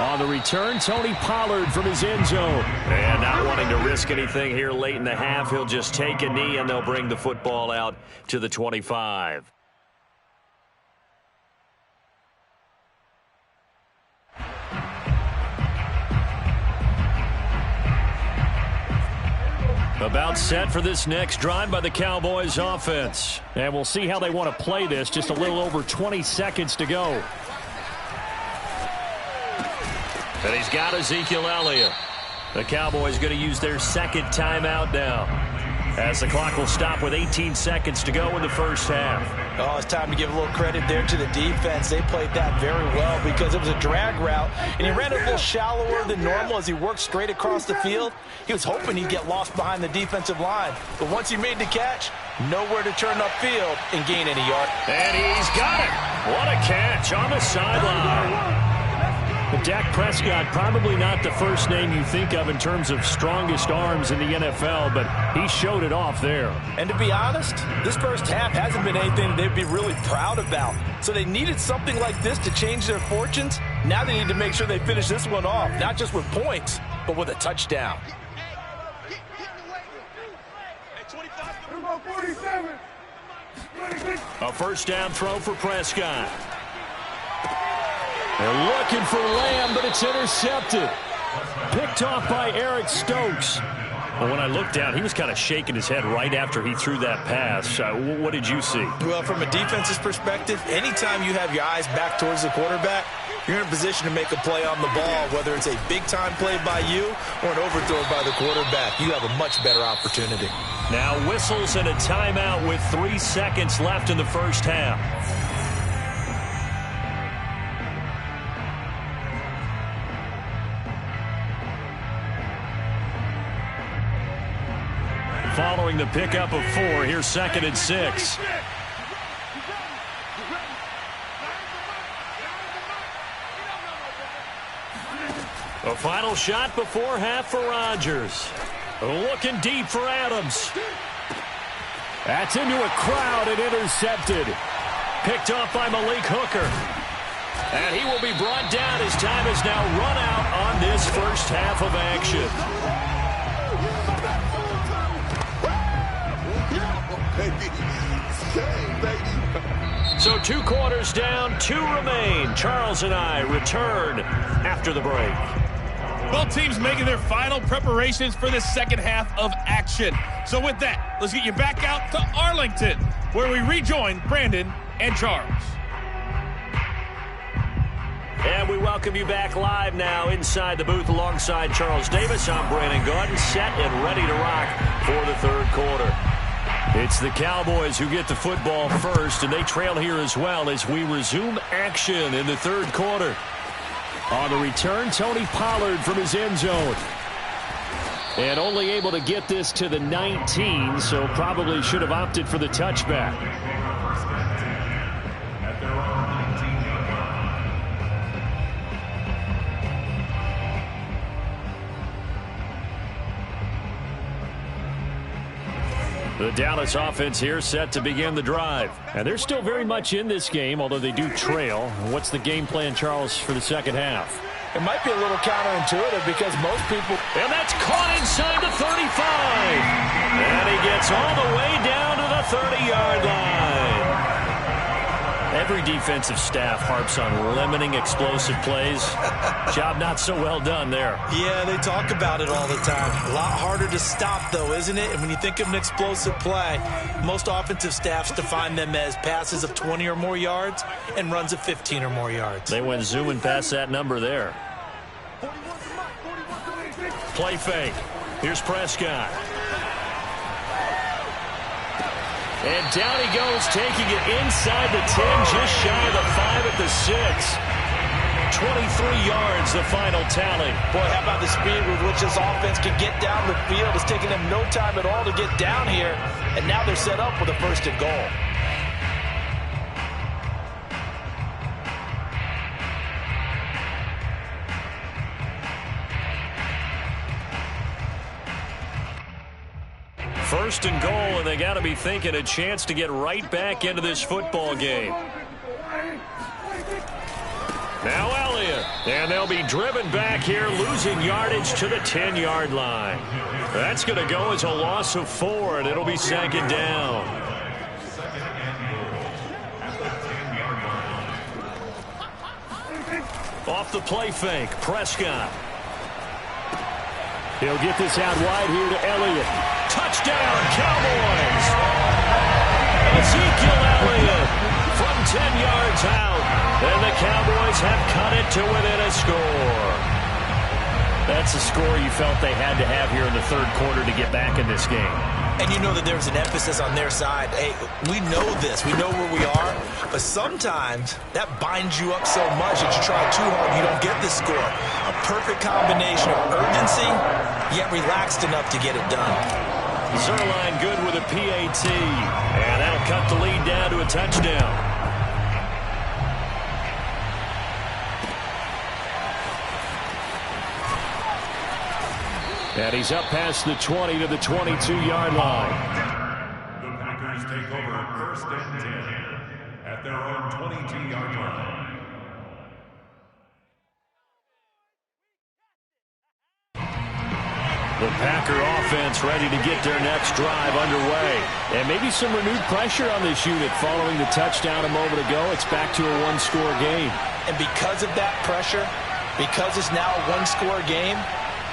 On the return, Tony Pollard from his end zone. And not wanting to risk anything here late in the half, he'll just take a knee, and they'll bring the football out to the 25. About set for this next drive by the Cowboys offense. And we'll see how they want to play this. Just a little over 20 seconds to go. And he's got Ezekiel Elliott. The Cowboys going to use their second timeout now, as the clock will stop with 18 seconds to go in the first half. Oh, it's time to give a little credit there to the defense. They played that very well because it was a drag route, and he ran it a little shallower than normal as he worked straight across the field. He was hoping he'd get lost behind the defensive line, but once he made the catch, nowhere to turn upfield and gain any yard. And he's got it. What a catch on the sideline. Dak Prescott, probably not the first name you think of in terms of strongest arms in the NFL, but he showed it off there. And to be honest, this first half hasn't been anything they'd be really proud about. So they needed something like this to change their fortunes. Now they need to make sure they finish this one off, not just with points, but with a touchdown. A first down throw for Prescott. They're looking for Lamb, but it's intercepted. Picked off by Eric Stokes. Well, when I looked down, he was kind of shaking his head right after he threw that pass. What did you see? Well, from a defense's perspective, anytime you have your eyes back towards the quarterback, you're in a position to make a play on the ball, whether it's a big-time play by you or an overthrow by the quarterback. You have a much better opportunity. Now whistles and a timeout with 3 seconds left in the first half. Following the pickup of 4, here's 2nd and 6. A final shot before half for Rodgers. Looking deep for Adams. That's into a crowd and intercepted. Picked off by Malik Hooker. And he will be brought down. His time is now run out on this first half of action. So 2 quarters down, 2 remain. Charles and I return after the break. Both teams making their final preparations for the second half of action. So with that, let's get you back out to Arlington, where we rejoin Brandon and Charles. And we welcome you back live now inside the booth alongside Charles Davis. I'm Brandon Gordon, set and ready to rock for the third quarter. It's the Cowboys who get the football first, and they trail here as well as we resume action in the third quarter. On the return, Tony Pollard from his end zone. And only able to get this to the 19, so probably should have opted for the touchback. The Dallas offense here set to begin the drive. And they're still very much in this game, although they do trail. What's the game plan, Charles, for the second half? It might be a little counterintuitive because most people... And that's caught inside the 35. And he gets all the way down to the 30-yard line. Every defensive staff harps on limiting explosive plays. Job not so well done there. Yeah, they talk about it all the time. A lot harder to stop, though, isn't it? And when you think of an explosive play, most offensive staffs define them as passes of 20 or more yards and runs of 15 or more yards. They went zooming past that number there. Play fake. Here's Prescott. And down he goes, taking it inside the 10, just shy of the 5 at the 6. 23 yards, the final tally. Boy, how about the speed with which this offense can get down the field? It's taking them no time at all to get down here, and now they're set up with a first and goal. First and goal, and they got to be thinking a chance to get right back into this football game. Now Elliott, And they'll be driven back here, losing yardage to the 10-yard line. That's going to go as a loss of 4, and it'll be second down. Off the play fake, Prescott. He'll get this out wide here to Elliott. Touchdown, Cowboys! Ezekiel Elliott from 10 yards out. And the Cowboys have cut it to within a score. That's a score you felt they had to have here in the third quarter to get back in this game. And you know that there's an emphasis on their side. Hey, we know this. We know where we are. But sometimes that binds you up so much that you try too hard, you don't get the score. A perfect combination of urgency, yet relaxed enough to get it done. Zerline good with a PAT. And that'll cut the lead down to a touchdown. And he's up past the 20 to the 22-yard line. The Packers take over first and 10 at their own 22-yard line. The Packer offense ready to get their next drive underway. And maybe some renewed pressure on this unit following the touchdown a moment ago. It's back to a one-score game. And because of that pressure, because it's now a one-score game,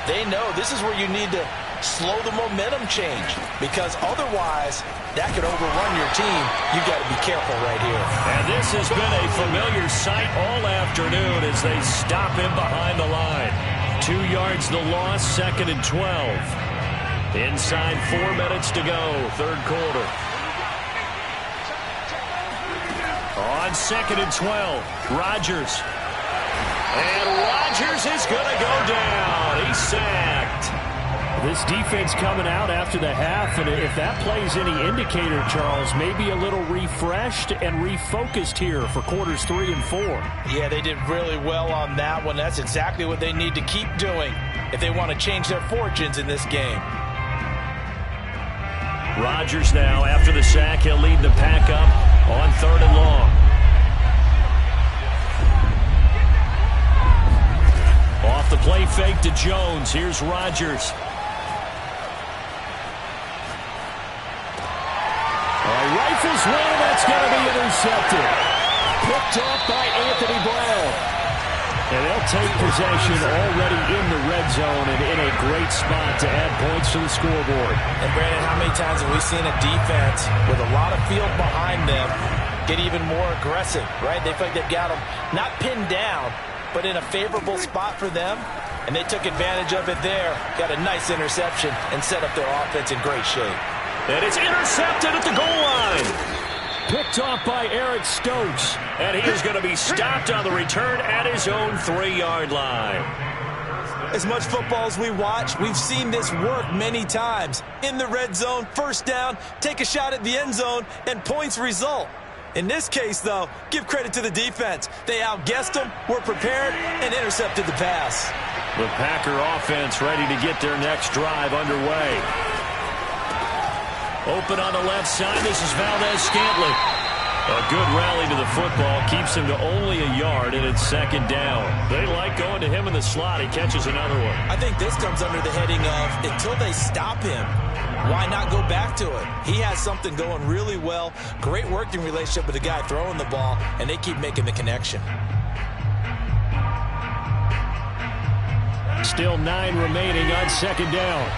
they know this is where you need to slow the momentum change, because otherwise that could overrun your team. You've got to be careful right here. And this has been a familiar sight all afternoon as they stop him behind the line. 2 yards the loss, second and 12. Inside 4 minutes to go, third quarter. On second and 12, Rodgers. And Rodgers is going to go down. He's sacked. This defense coming out after the half, and if that plays any indicator, Charles, maybe a little refreshed and refocused here for quarters 3 and 4. Yeah, they did really well on that one. That's exactly what they need to keep doing if they want to change their fortunes in this game. Rodgers now, after the sack, he'll lead the pack up on third and long. Off the play fake to Jones. Here's Rodgers. Rifles one, that's going to be intercepted. Picked off by Anthony Brown. And they'll take possession already in the red zone and in a great spot to add points to the scoreboard. And Brandon, how many times have we seen a defense with a lot of field behind them get even more aggressive, right? They feel like they've got them not pinned down, but in a favorable spot for them, and they took advantage of it there. Got a nice interception and set up their offense in great shape. And it's intercepted at the goal line. Picked off by Eric Stokes. And he is going to be stopped on the return at his own 3-yard line. As much football as we watch, we've seen this work many times. In the red zone, first down, take a shot at the end zone, and points result. In this case, though, give credit to the defense. They outguessed them, were prepared, and intercepted the pass. The Packer offense ready to get their next drive underway. Open on the left side, this is Valdez-Scantling. A good rally to the football, keeps him to only a yard, and it's second down. They like going to him in the slot. He catches another one. I think this comes under the heading of, until they stop him, why not go back to it? He has something going really well. Great working relationship with the guy throwing the ball, and they keep making the connection. Still 9 remaining on second down.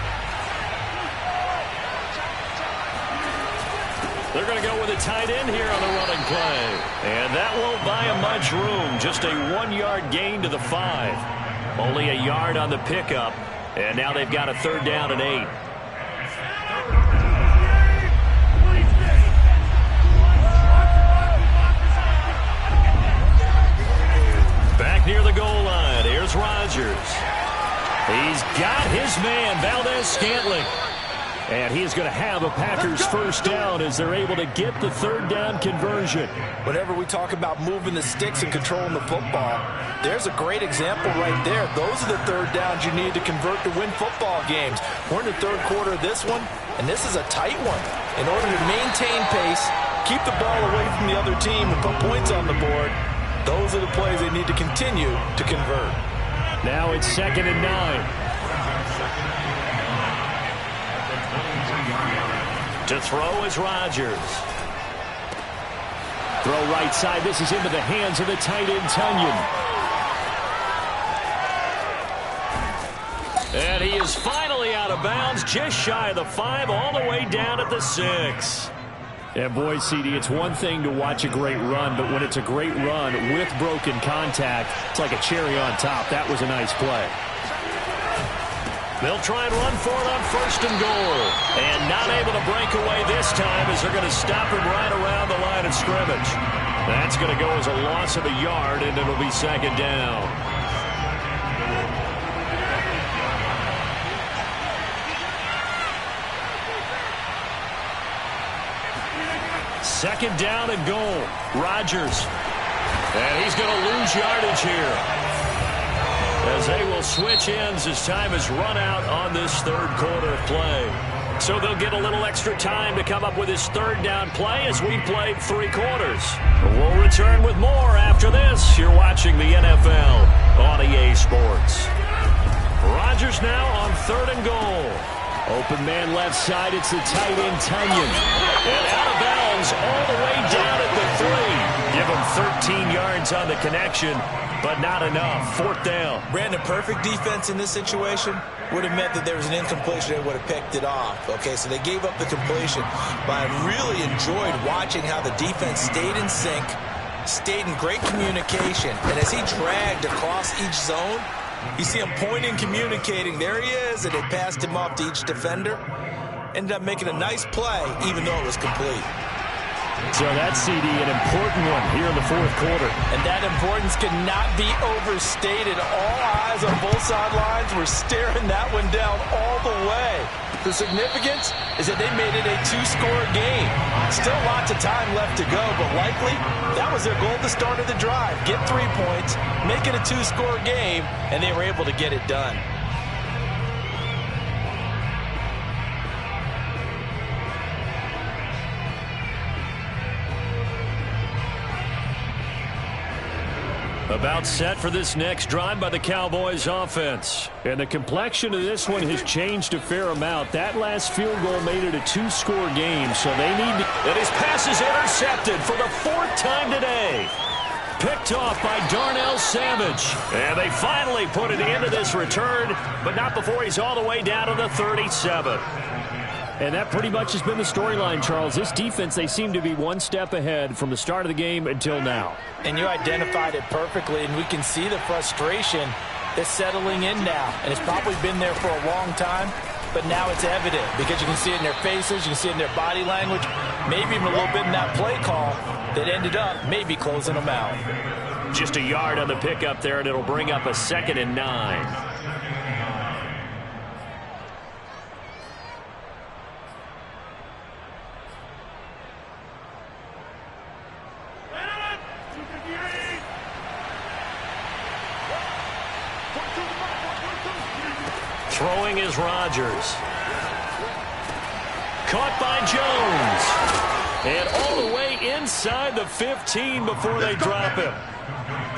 They're going to go with a tight end here on the running play. And that won't buy him much room. Just a 1-yard gain to the 5. Only a yard on the pickup. And now they've got a third down and 8. Back near the goal line. Here's Rodgers. He's got his man, Valdez-Scantling. And he is going to have a Packers first down as they're able to get the third down conversion. Whenever we talk about moving the sticks and controlling the football, there's a great example right there. Those are the third downs you need to convert to win football games. We're in the third quarter of this one, and this is a tight one. In order to maintain pace, keep the ball away from the other team, and put points on the board, Those are the plays they need to continue to convert. Now it's 2nd and 9. To throw is Rodgers. Throw right side. This is into the hands of the tight end, Tunyon. And he is finally out of bounds, just shy of the 5, all the way down at the 6. And boy, CD, it's one thing to watch a great run, but when it's a great run with broken contact, it's like a cherry on top. That was a nice play. They'll try and run for it on 1st and goal. And not able to break away this time as they're going to stop him right around the line of scrimmage. That's going to go as a loss of a yard, and it'll be 2nd down. Second down and goal. Rodgers. And he's going to lose yardage here, as they will switch ends as time has run out on this 3rd quarter of play. So they'll get a little extra time to come up with his 3rd down play as we played 3 quarters. We'll return with more after this. You're watching the NFL on EA Sports. Rodgers now on 3rd and goal. Open man left side. It's the tight end, Tunyon. And out of bounds all the way down at the 3. Give him 13 yards on the connection, but not enough. 4th down. Brandon, perfect defense in this situation would have meant that there was an incompletion. They would have picked it off. Okay, so they gave up the completion. But I really enjoyed watching how the defense stayed in sync, stayed in great communication. And as he dragged across each zone, you see him pointing, communicating. There he is, and they passed him off to each defender. Ended up making a nice play, even though it was complete. So that's, CD, an important one here in the 4th quarter. And that importance cannot be overstated. All eyes on both sidelines were staring that one down all the way. The significance is that they made it a 2-score game. Still lots of time left to go, but likely that was their goal at the start of the drive. Get 3 points, make it a 2-score game, and they were able to get it done. About set for this next drive by the Cowboys offense. And the complexion of this one has changed a fair amount. That last field goal made it a 2-score game, so they need to... And his pass is intercepted for the 4th time today. Picked off by Darnell Savage. And they finally put it into this return, but not before he's all the way down to the 37. And that pretty much has been the storyline, Charles. This defense, they seem to be one step ahead from the start of the game until now. And you identified it perfectly, and we can see the frustration that's settling in now. And it's probably been there for a long time, but now it's evident because you can see it in their faces, you can see it in their body language, maybe even a little bit in that play call that ended up maybe closing them out. Just a yard on the pickup there, and it'll bring up a 2nd and 9. Throwing is Rodgers. Caught by Jones. And all the way inside the 15 before they drop him.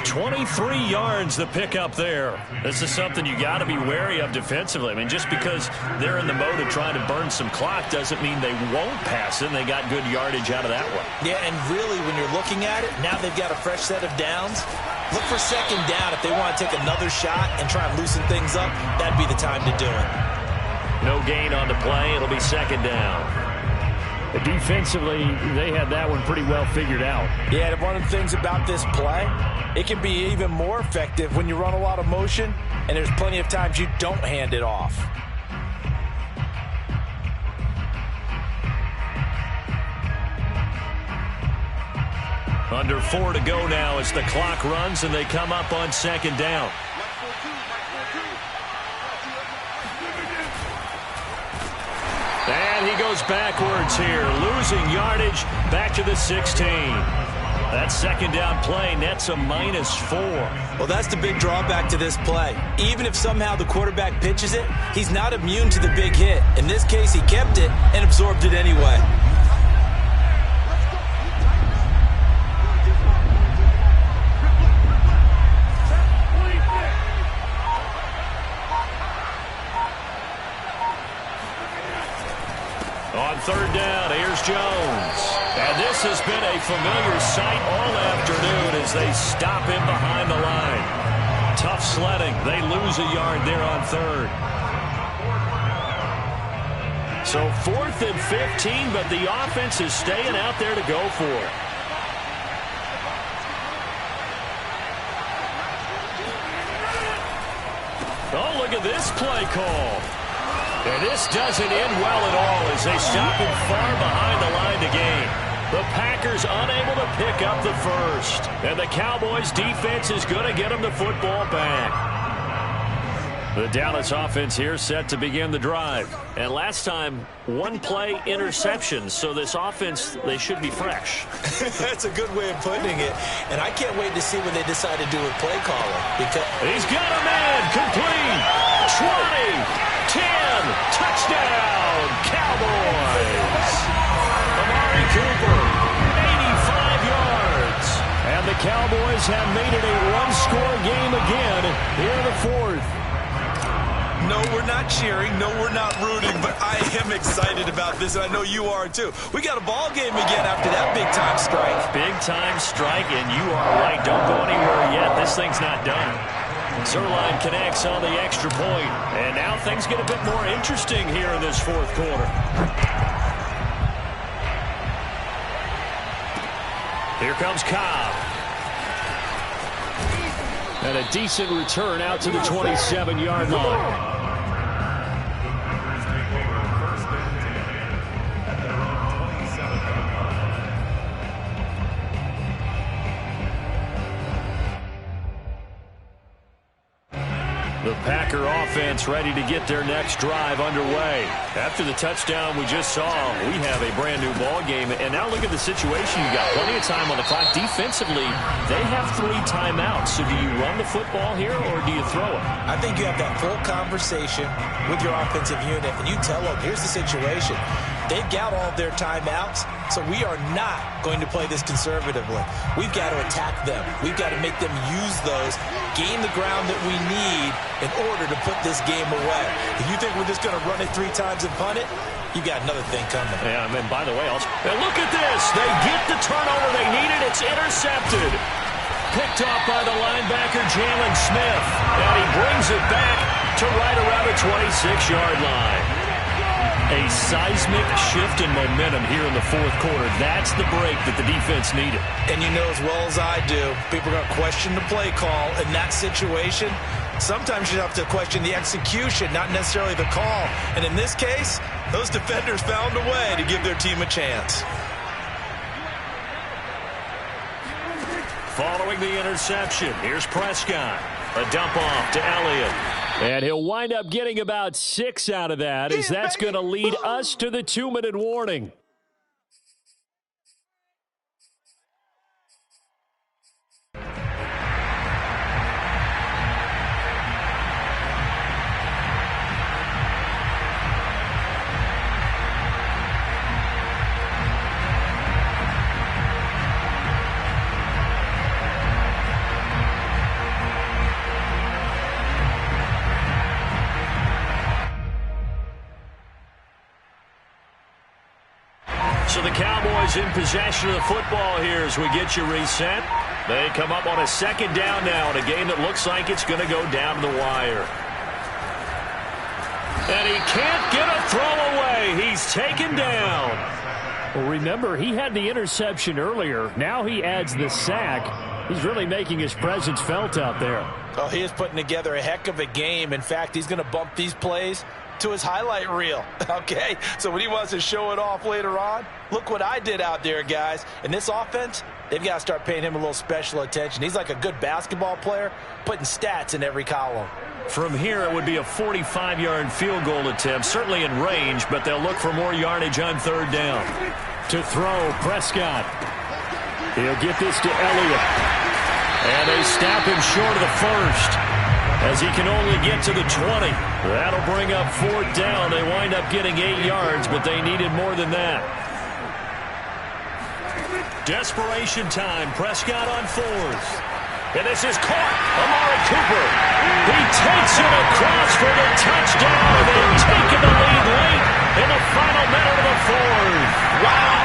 23 yards the pickup there. This is something you got to be wary of defensively. I mean, just because they're in the mode of trying to burn some clock doesn't mean they won't pass it. They got good yardage out of that one. Yeah, and really when you're looking at it, now they've got a fresh set of downs. Look for 2nd down. If they want to take another shot and try and loosen things up, that'd be the time to do it. No gain on the play. It'll be 2nd down. Defensively, they had that one pretty well figured out. Yeah, and one of the things about this play, it can be even more effective when you run a lot of motion, and there's plenty of times you don't hand it off. Under 4 to go now as the clock runs, and they come up on 2nd down. And he goes backwards here, losing yardage back to the 16. That 2nd down play nets a -4. Well, that's the big drawback to this play. Even if somehow the quarterback pitches it, he's not immune to the big hit. In this case, he kept it and absorbed it anyway. third down. Here's Jones. And this has been a familiar sight all afternoon as they stop him behind the line. Tough sledding. They lose a yard there on third. So 4th and 15, but the offense is staying out there to go for it. Oh, look at this play call. And this doesn't end well at all as they stop him far behind the line to gain. The Packers unable to pick up the first. And the Cowboys defense is going to get them the football back. The Dallas offense here set to begin the drive. And last time, one play interception. So this offense, they should be fresh. That's a good way of putting it. And I can't wait to see what they decide to do with play calling. Because he's got a man complete. 20, 10, touchdown, Cowboys. Amari Cooper, 85 yards. And the Cowboys have made it a one-score game again here in the fourth. No, we're not cheering. No, we're not rooting. But I am excited about this, and I know you are too. We got a ball game again after that big-time strike. Big-time strike, and you are right. Don't go anywhere yet. This thing's not done. Zerline connects on the extra point. And now things get a bit more interesting here in this fourth quarter. Here comes Cobb. And a decent return out to the 27-yard line. The Packer offense ready to get their next drive underway. After the touchdown we just saw, we have a brand new ball game. And now look at the situation. You got plenty of time on the clock. Defensively, they have 3 timeouts. So do you run the football here or do you throw it? I think you have that full conversation with your offensive unit, and you tell them, here's the situation. They've got all of their timeouts, so we are not going to play this conservatively. We've got to attack them. We've got to make them use those, gain the ground that we need in order to put this game away. If you think we're just going to run it 3 times and punt it, you got another thing coming. Yeah, and by the way, and look at this. They get the turnover they needed. It's intercepted. Picked off by the linebacker, Jalen Smith. And he brings it back to right around the 26-yard line. A seismic shift in momentum here in the fourth quarter. That's the break that the defense needed. And you know as well as I do, people are going to question the play call in that situation. Sometimes you have to question the execution, not necessarily the call. And in this case, those defenders found a way to give their team a chance. Following the interception, here's Prescott. A dump off to Elliott. And he'll wind up getting about 6 out of that, as that's going to lead us to the 2-minute warning. So the Cowboys in possession of the football here as we get you reset. They come up on a 2nd down now in a game that looks like it's going to go down to the wire. And he can't get a throw away. He's taken down. Well, remember, he had the interception earlier. Now he adds the sack. He's really making his presence felt out there. Oh, he is putting together a heck of a game. In fact, he's going to bump these plays to his highlight reel, okay? So when he wants to show it off later on, look what I did out there, guys. In this offense, they've got to start paying him a little special attention. He's like a good basketball player, putting stats in every column. From here, it would be a 45-yard field goal attempt, certainly in range, but they'll look for more yardage on 3rd down. To throw, Prescott. He'll get this to Elliott. And they stop him short of the first, as he can only get to the 20. That'll bring up 4th down. They wind up getting 8 yards, but they needed more than that. Desperation time. Prescott on 4th. And this is caught. Amari Cooper. He takes it across for the touchdown. They've taken the lead late. in the final minute of the fourth. Wow.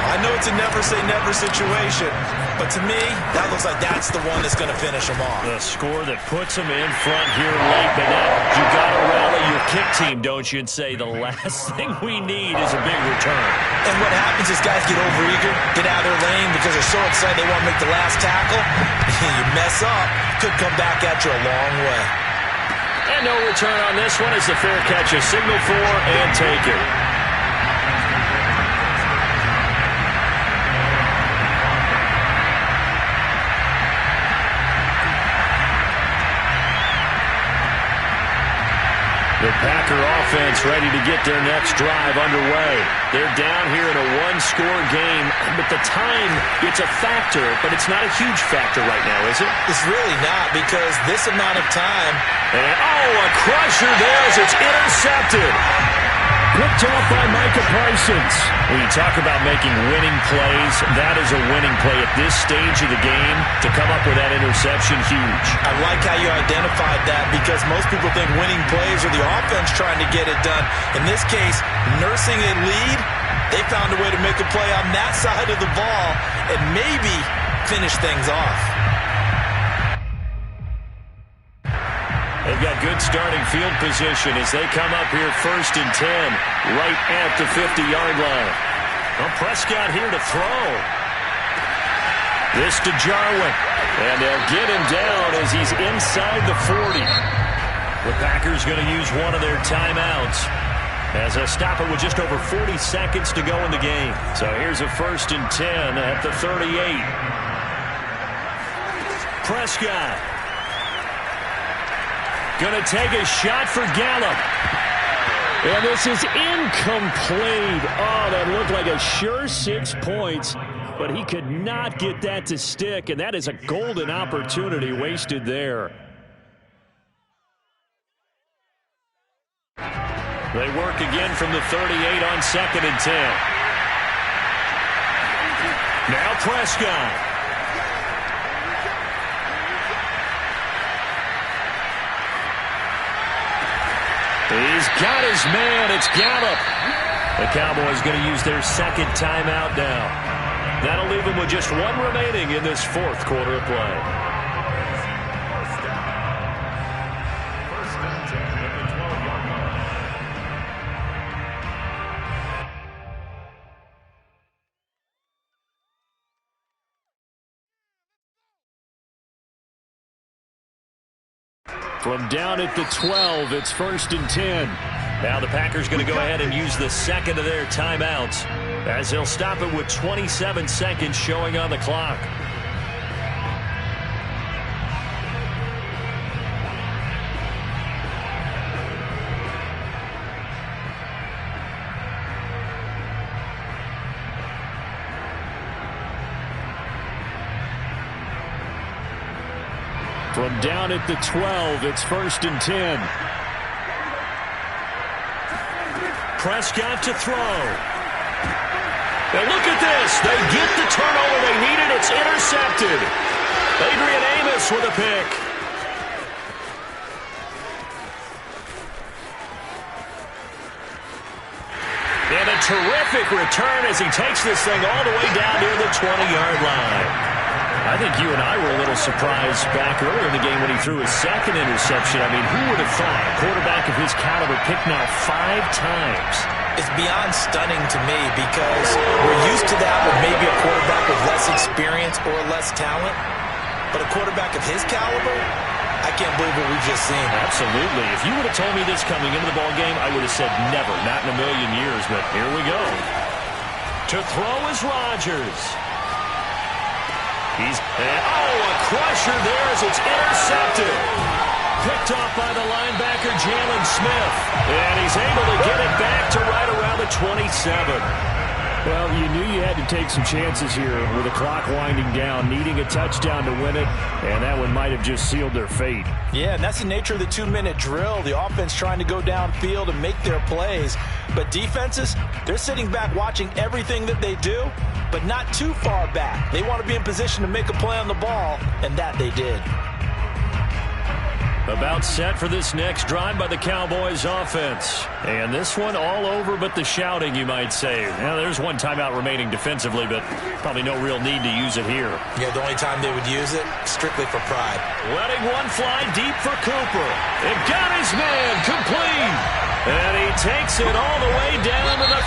I know it's a never-say-never situation, but to me, that looks like that's the one that's going to finish them off. The score that puts them in front here late, but now you got to rally your kick team, don't you, and say the last thing we need is a big return. And what happens is guys get overeager, get out of their lane because they're so excited they want to make the last tackle. You mess up, could come back at you a long way. And no return on this one as the fair catch is signaled for and taken. The Packer offense ready to get their next drive underway. They're down here in a one-score game, but the time, it's a factor, but it's not a huge factor right now, is it? It's really not, because this amount of time... And, a crusher there as it's intercepted. Picked off by Micah Parsons. When you talk about making winning plays, that is a winning play at this stage of the game. To come up with that interception, huge. I like how you identified that, because most people think winning plays are the offense trying to get it done. In this case, nursing a lead, they found a way to make a play on that side of the ball and maybe finish things off. They've got good starting field position as they come up here 1st and 10, right at the 50-yard line. Well, Prescott here to throw. This to Jarwin, and they'll get him down as he's inside the 40. The Packers going to use one of their timeouts as they'll stop it with just over 40 seconds to go in the game. So here's a 1st and 10 at the 38. Prescott going to take a shot for Gallup. And this is incomplete. Oh, that looked like a sure 6 points, but he could not get that to stick, and that is a golden opportunity wasted there. They work again from the 38 on 2nd and 10. Now Prescott. He's got his man. It's Gallup. The Cowboys going to use their 2nd timeout now. That'll leave them with just one remaining in this 4th quarter of play. From down at the 12, it's 1st and 10. Now the Packers going to go ahead and use the 2nd of their timeouts as they'll stop it with 27 seconds showing on the clock. From down at the 12, it's 1st and 10. Prescott to throw. Now look at this. They get the turnover they needed. It's intercepted. Adrian Amos with a pick. And a terrific return as he takes this thing all the way down near the 20-yard line. I think you and I were a little surprised back earlier in the game when he threw his 2nd interception. I mean, who would have thought a quarterback of his caliber picked now 5 times? It's beyond stunning to me because we're used to that with maybe a quarterback with less experience or less talent. But a quarterback of his caliber, I can't believe what we've just seen. Absolutely. If you would have told me this coming into the ballgame, I would have said never, not in a million years. But here we go. To throw is Rodgers. A crusher there as it's intercepted. Picked off by the linebacker, Jalen Smith. And he's able to get it back to right around the 27. Well, you knew you had to take some chances here with the clock winding down, needing a touchdown to win it, and that one might have just sealed their fate. Yeah, and that's the nature of the 2-minute drill. The offense trying to go downfield and make their plays. But defenses, they're sitting back watching everything that they do, but not too far back. They want to be in position to make a play on the ball, and that they did. About set for this next drive by the Cowboys offense. And this one all over but the shouting, you might say. Now, there's one timeout remaining defensively, but probably no real need to use it here. Yeah, the only time they would use it, strictly for pride. Letting one fly deep for Cooper. It got his man complete. And he takes it all the way down to the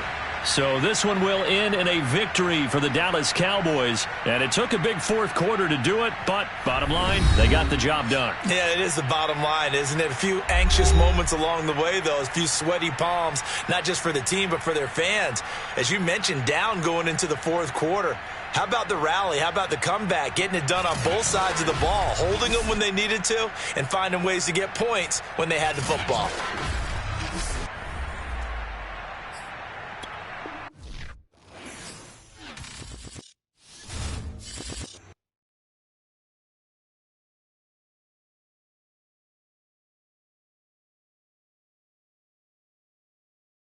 32. So this one will end in a victory for the Dallas Cowboys. And it took a big fourth quarter to do it, but bottom line, they got the job done. Yeah, it is the bottom line, isn't it? A few anxious moments along the way, though. A few sweaty palms, not just for the team, but for their fans. As you mentioned, down going into the fourth quarter. How about the rally? How about the comeback? Getting it done on both sides of the ball, holding them when they needed to, and finding ways to get points when they had the football.